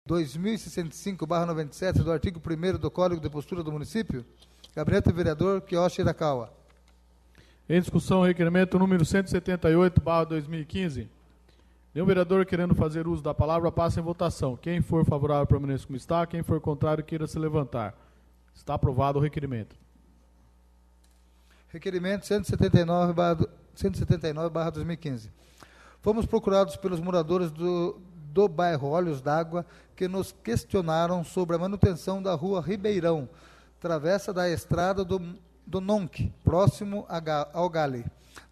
2065/97 do artigo 1º do Código de Postura do Município? Gabinete do Vereador Kiyoshi Hirakawa. Em discussão, requerimento número 178/2015. Nenhum vereador querendo fazer uso da palavra, passa em votação. Quem for favorável, permaneça como está. Quem for contrário, queira se levantar. Está aprovado o requerimento. Requerimento 179/2015. Fomos procurados pelos moradores do bairro Olhos d'Água, que nos questionaram sobre a manutenção da rua Ribeirão, travessa da estrada do Nonque, próximo ao Gale.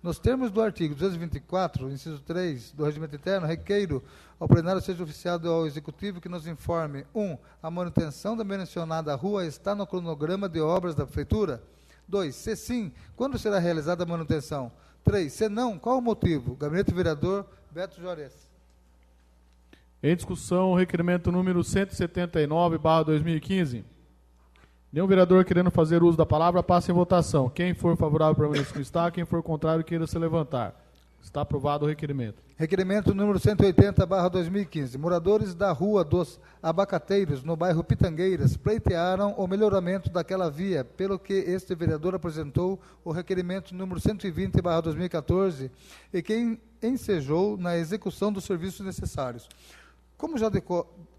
Nos termos do artigo 224, inciso 3 do Regimento Interno, requeiro ao plenário seja oficiado ao Executivo que nos informe: 1. A manutenção da mencionada rua está no cronograma de obras da Prefeitura? 2. Se sim, quando será realizada a manutenção? 3. Se não, qual o motivo? Gabinete do Vereador Beto Juarez. Em discussão, requerimento número 179/2015. Nenhum vereador querendo fazer uso da palavra, passa em votação. Quem for favorável, permaneça como está. Quem for contrário, queira se levantar. Está aprovado o requerimento. Requerimento número 180/2015. Moradores da Rua dos Abacateiros, no bairro Pitangueiras, pleitearam o melhoramento daquela via, pelo que este vereador apresentou o requerimento número 120/2014 e quem ensejou na execução dos serviços necessários.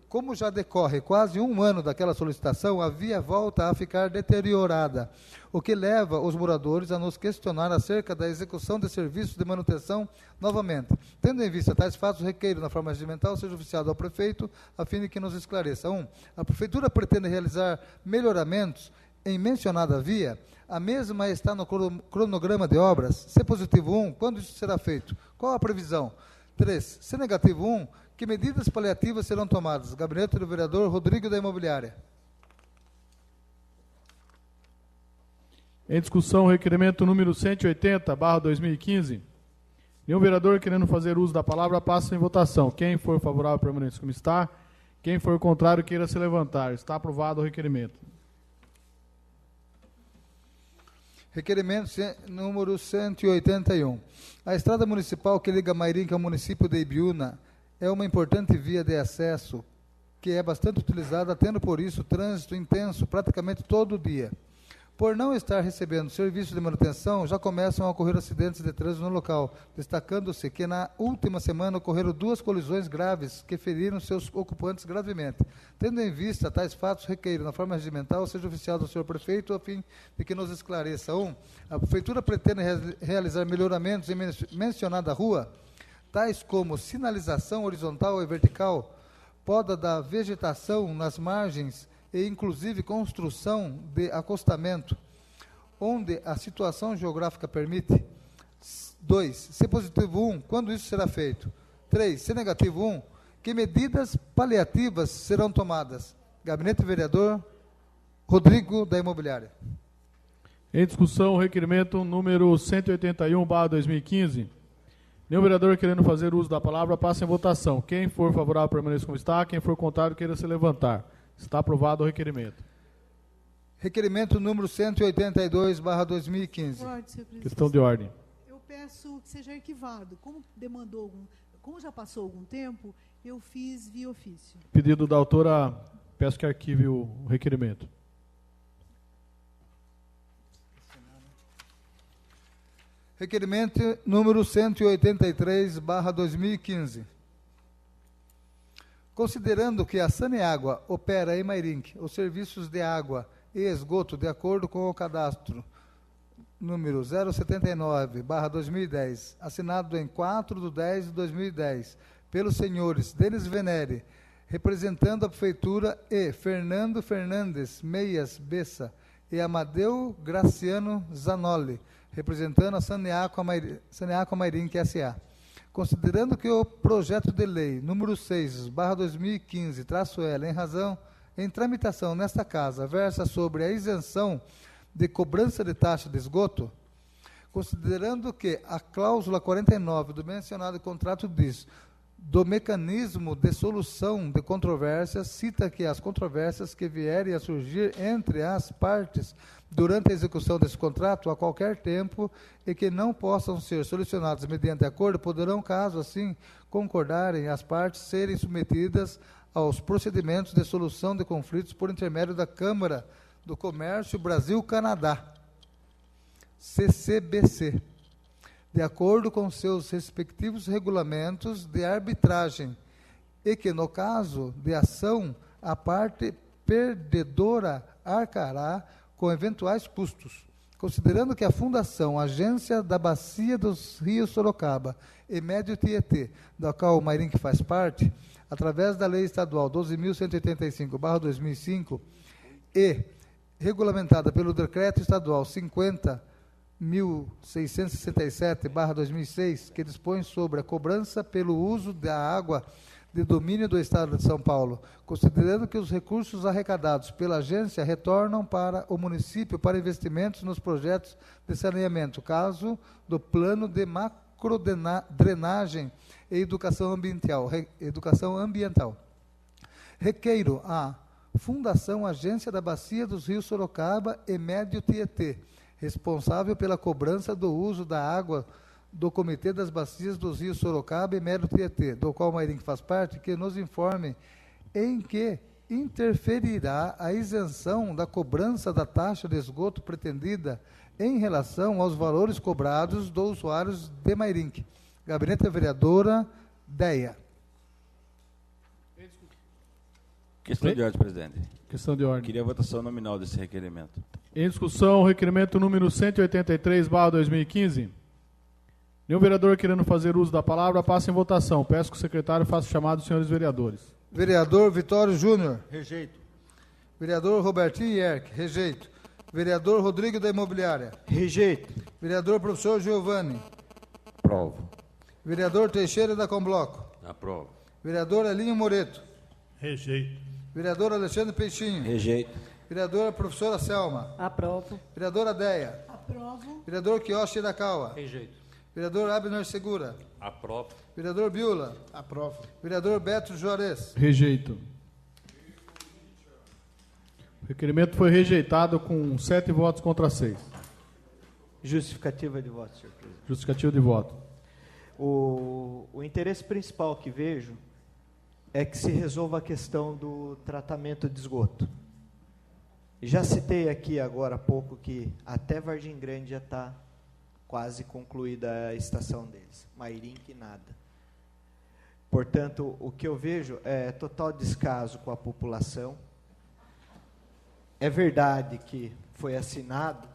Como já decorre quase um ano daquela solicitação, a via volta a ficar deteriorada, o que leva os moradores a nos questionar acerca da execução de serviços de manutenção novamente. Tendo em vista tais fatos, requeiro, na forma regimental, seja oficiado ao prefeito, a fim de que nos esclareça. 1. A Prefeitura pretende realizar melhoramentos em mencionada via? A mesma está no cronograma de obras? Se positivo 1, quando isso será feito? Qual a previsão? 3. Se negativo 1, que medidas paliativas serão tomadas? Gabinete do Vereador Rodrigo da Imobiliária. Em discussão, requerimento número 180/2015. Nenhum vereador querendo fazer uso da palavra, passa em votação. Quem for favorável, permaneça como está. Quem for contrário, queira se levantar. Está aprovado o requerimento. Requerimento número 181. A estrada municipal que liga Mairinque ao município de Ibiúna é uma importante via de acesso que é bastante utilizada, tendo por isso trânsito intenso praticamente todo o dia. Por não estar recebendo serviço de manutenção, já começam a ocorrer acidentes de trânsito no local, destacando-se que na última semana ocorreram 2 colisões graves que feriram seus ocupantes gravemente. Tendo em vista tais fatos, requeiro, na forma regimental, seja oficiado ao senhor prefeito, a fim de que nos esclareça. 1. A Prefeitura pretende realizar melhoramentos em mencionada rua, tais como sinalização horizontal e vertical, poda da vegetação nas margens e inclusive construção de acostamento, onde a situação geográfica permite. 2. Se positivo 1, quando isso será feito? 3. Se negativo 1, que medidas paliativas serão tomadas? Gabinete Vereador Rodrigo da Imobiliária. Em discussão, o requerimento número 181/2015. Nenhum vereador querendo fazer uso da palavra, passa em votação. Quem for favorável, permaneça como está. Quem for contrário, queira se levantar. Está aprovado o requerimento. Requerimento número 182/2015. Questão de ordem. Eu peço que seja arquivado. Como já passou algum tempo, eu fiz via ofício. Pedido da autora, peço que arquive o requerimento. Requerimento número 183/2015. Considerando que a Saneágua opera em Mairinque os serviços de água e esgoto de acordo com o cadastro número 079/2010, assinado em 4/10/2010, pelos senhores Denis Venere, representando a Prefeitura, e Fernando Fernandes Meias Bessa e Amadeu Graciano Zanoli, representando a Saneágua Mairinque S.A. Considerando que o projeto de lei número 6/2015-L, em tramitação nesta casa, versa sobre a isenção de cobrança de taxa de esgoto, considerando que a cláusula 49 do mencionado contrato diz do mecanismo de solução de controvérsias, cita que as controvérsias que vierem a surgir entre as partes durante a execução desse contrato a qualquer tempo e que não possam ser solucionadas mediante acordo, poderão, caso assim concordarem as partes, serem submetidas aos procedimentos de solução de conflitos por intermédio da Câmara do Comércio Brasil-Canadá, CCBC, de acordo com seus respectivos regulamentos de arbitragem, e que, no caso de ação, a parte perdedora arcará com eventuais custos, considerando que a Fundação Agência da Bacia dos Rios Sorocaba e Médio Tietê, da qual o Mairink faz parte, através da Lei Estadual 12.185/2005 e regulamentada pelo Decreto Estadual 50.667/2006, que dispõe sobre a cobrança pelo uso da água de domínio do Estado de São Paulo, considerando que os recursos arrecadados pela agência retornam para o município para investimentos nos projetos de saneamento, caso do plano de macrodrenagem e educação ambiental. Requeiro a Fundação Agência da Bacia dos Rios Sorocaba e Médio Tietê, responsável pela cobrança do uso da água do Comitê das Bacias dos Rios Sorocaba e Médio Tietê, do qual o Mairink faz parte, que nos informe em que interferirá a isenção da cobrança da taxa de esgoto pretendida em relação aos valores cobrados dos usuários de Mairink. Gabinete da Vereadora Deia. Questão de ordem, presidente. Questão de ordem. Queria a votação nominal desse requerimento. Em discussão, o requerimento número 183/2015. Nenhum vereador querendo fazer uso da palavra, passa em votação. Peço que o secretário faça chamado dos senhores vereadores. Vereador Vitório Júnior. Rejeito. Vereador Robertinho Yerck. Rejeito. Vereador Rodrigo da Imobiliária. Rejeito. Vereador Professor Giovanni. Aprovo. Vereador Teixeira da Combloco. Aprovo. Vereador Elinho Moreto. Rejeito. Vereador Alexandre Peixinho. Rejeito. Vereadora Professora Selma. Aprovo. Vereadora Deia. Aprovo. Vereador Kiyoshi Irakawa. Rejeito. Vereador Abner Segura. Aprovo. Vereador Biula. Aprovo. Vereador Beto Juarez. Rejeito. O requerimento foi rejeitado com 7 votos contra 6. Justificativa de voto, senhor presidente. Justificativo de voto. O interesse principal que vejo é que se resolva a questão do tratamento de esgoto. Já citei aqui agora há pouco que até Vargem Grande já está quase concluída a estação deles. Mairink, nada. Portanto, o que eu vejo é total descaso com a população. É verdade que foi assinado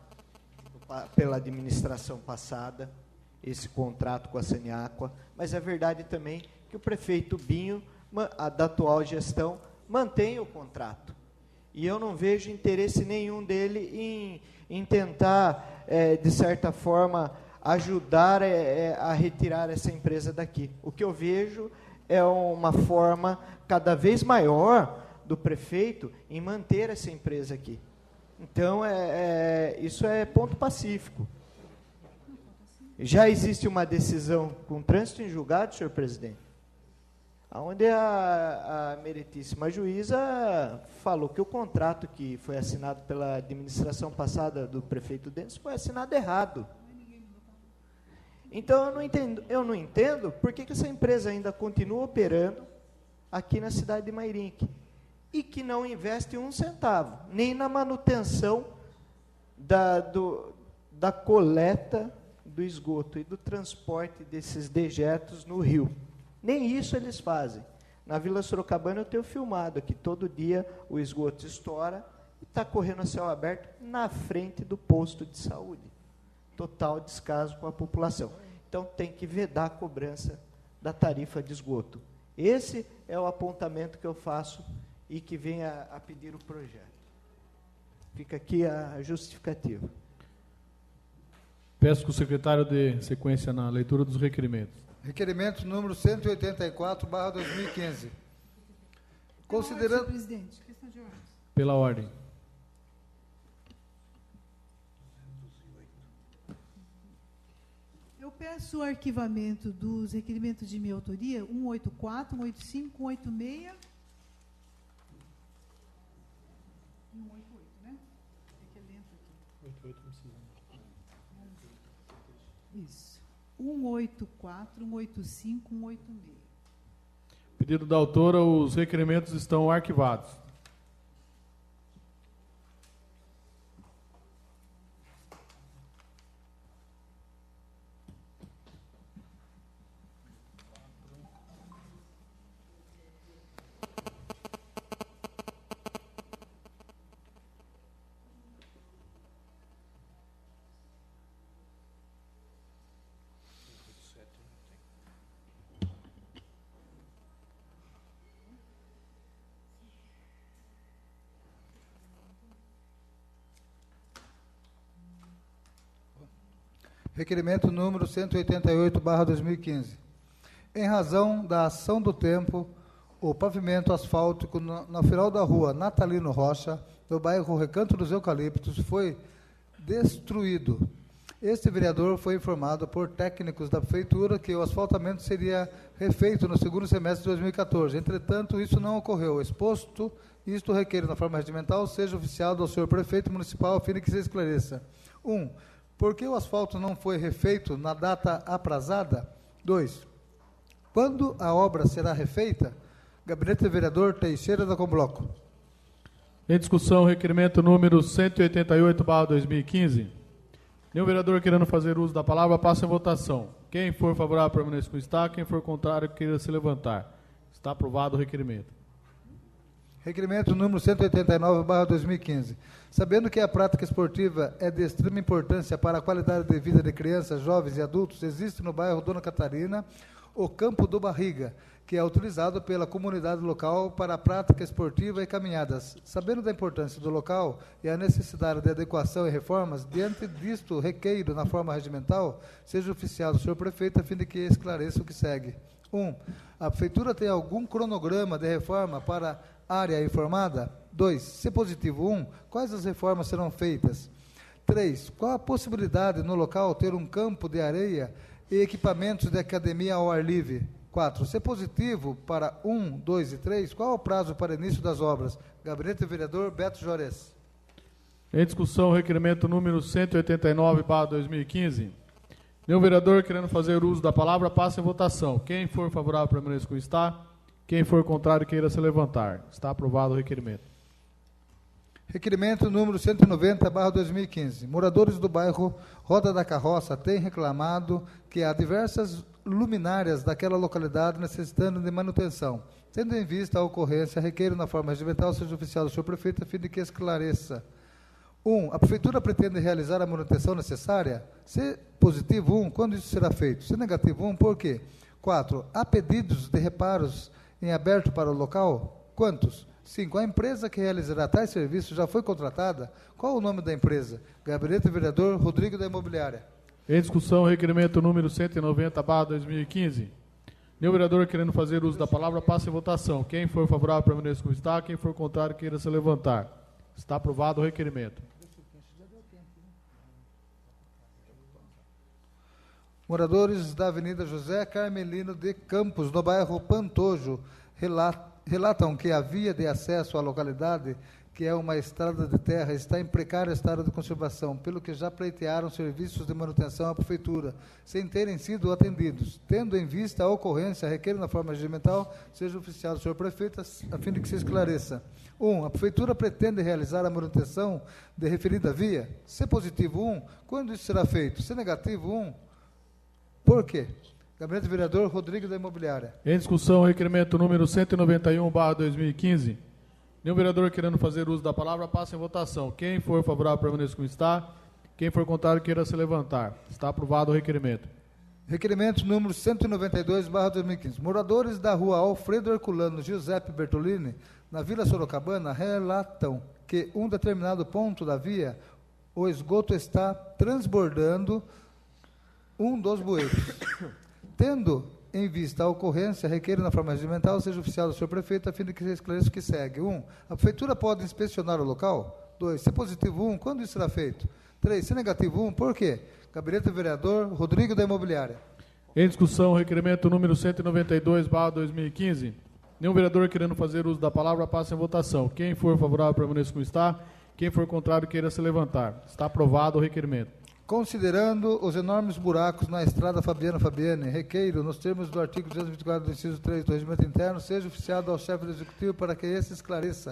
pela administração passada esse contrato com a Saniaqua, mas é verdade também que o prefeito Binho, da atual gestão, mantém o contrato. E eu não vejo interesse nenhum dele em tentar, de certa forma, ajudar a retirar essa empresa daqui. O que eu vejo é uma forma cada vez maior do prefeito em manter essa empresa aqui. Então, isso é ponto pacífico. Já existe uma decisão com trânsito em julgado, senhor presidente, onde a meritíssima juíza falou que o contrato que foi assinado pela administração passada do prefeito Denis foi assinado errado. Então, eu não entendo por que essa empresa ainda continua operando aqui na cidade de Mairink e que não investe um centavo, nem na manutenção da coleta do esgoto e do transporte desses dejetos no rio. Nem isso eles fazem. Na Vila Sorocabana eu tenho filmado aqui, todo dia o esgoto estoura e está correndo a céu aberto na frente do posto de saúde. Total descaso com a população. Então tem que vedar a cobrança da tarifa de esgoto. Esse é o apontamento que eu faço e que vem a pedir o projeto. Fica aqui a justificativa. Peço que o secretário dê sequência na leitura dos requerimentos. Requerimento número 184/2015. Considerando... Senhor presidente, questão de ordem. Pela ordem. Eu peço o arquivamento dos requerimentos de minha autoria, 184, 185, 186 e 188, né? É que é lento aqui. 88 não precisa. Isso. 184, 185, 186. Pedido da autora, os requerimentos estão arquivados. Requerimento número 188/2015. Em razão da ação do tempo, o pavimento asfáltico na final da rua Natalino Rocha, no bairro Recanto dos Eucaliptos, foi destruído. Este vereador foi informado por técnicos da prefeitura que o asfaltamento seria refeito no segundo semestre de 2014. Entretanto, isso não ocorreu. Exposto, isto requer, na forma regimental, seja oficiado ao senhor prefeito municipal, a fim de que se esclareça. 1. Por que o asfalto não foi refeito na data aprazada? 2. Quando a obra será refeita? Gabinete do vereador Teixeira da Combloco. Em discussão, requerimento número 188/2015. Nenhum vereador querendo fazer uso da palavra, passa em votação. Quem for favorável, permaneça como está. Quem for contrário, queira se levantar. Está aprovado o requerimento. Requerimento número 189/2015. Sabendo que a prática esportiva é de extrema importância para a qualidade de vida de crianças, jovens e adultos, existe no bairro Dona Catarina o Campo do Barriga, que é utilizado pela comunidade local para a prática esportiva e caminhadas. Sabendo da importância do local e a necessidade de adequação e reformas, diante disto requeiro, na forma regimental, seja oficiado o senhor prefeito, a fim de que esclareça o que segue. 1. A prefeitura tem algum cronograma de reforma para área informada? 2. Se positivo 1, quais as reformas serão feitas? 3. Qual a possibilidade no local ter um campo de areia e equipamentos de academia ao ar livre? 4. Se positivo para 1, 2 e 3, qual o prazo para início das obras? Gabinete do vereador Beto Jores. Em discussão, o requerimento número 189/2015. Nenhum vereador querendo fazer uso da palavra, passa em votação. Quem for favorável, permaneça como está. Quem for contrário, queira se levantar. Está aprovado o requerimento. Requerimento número 190/2015. Moradores do bairro Roda da Carroça têm reclamado que há diversas luminárias daquela localidade necessitando de manutenção. Tendo em vista a ocorrência, requeiro na forma regimental seja oficial do senhor prefeito a fim de que esclareça. 1. A prefeitura pretende realizar a manutenção necessária? Se positivo 1, quando isso será feito? Se negativo 1, por quê? 4. Há pedidos de reparos em aberto para o local? Quantos? 5. A empresa que realizará tais serviços já foi contratada? Qual o nome da empresa? Gabinete do vereador Rodrigo da Imobiliária. Em discussão, requerimento número 190/2015. Nenhum vereador querendo fazer uso da palavra, passa em votação. Quem for favorável, permaneça como está. Quem for contrário, queira se levantar. Está aprovado o requerimento. Moradores da Avenida José Carmelino de Campos, no bairro Pantojo, relatam que a via de acesso à localidade, que é uma estrada de terra, está em precário estado de conservação, pelo que já pleitearam serviços de manutenção à prefeitura, sem terem sido atendidos. Tendo em vista a ocorrência, requer na forma regimental, seja oficial do senhor prefeito, a fim de que se esclareça. 1. A prefeitura pretende realizar a manutenção de referida via? Se positivo 1, quando isso será feito? Se negativo 1, por quê? Gabinete do vereador Rodrigo da Imobiliária. Em discussão, requerimento número 191/2015. Nenhum vereador querendo fazer uso da palavra, passa em votação. Quem for favorável, permaneça como está. Quem for contrário, queira se levantar. Está aprovado o requerimento. Requerimento número 192/2015. Moradores da rua Alfredo Herculano Giuseppe Bertolini, na Vila Sorocabana, relatam que um determinado ponto da via, o esgoto está transbordando um dos bueiros. Tendo em vista a ocorrência, requer na forma regimental, seja oficial do senhor prefeito, a fim de que se esclareça o que segue. 1. A prefeitura pode inspecionar o local? 2. Se positivo 1, quando isso será feito? 3. Se negativo 1, por quê? Gabinete do vereador Rodrigo da Imobiliária. Em discussão, requerimento número 192/2015. Nenhum vereador querendo fazer uso da palavra, passa em votação. Quem for favorável, permaneça como está. Quem for contrário, queira se levantar. Está aprovado o requerimento. Considerando os enormes buracos na estrada Fabiano Fabiani, requeiro, nos termos do artigo 224 do inciso 3 do Regimento Interno, seja oficiado ao chefe do Executivo para que esse esclareça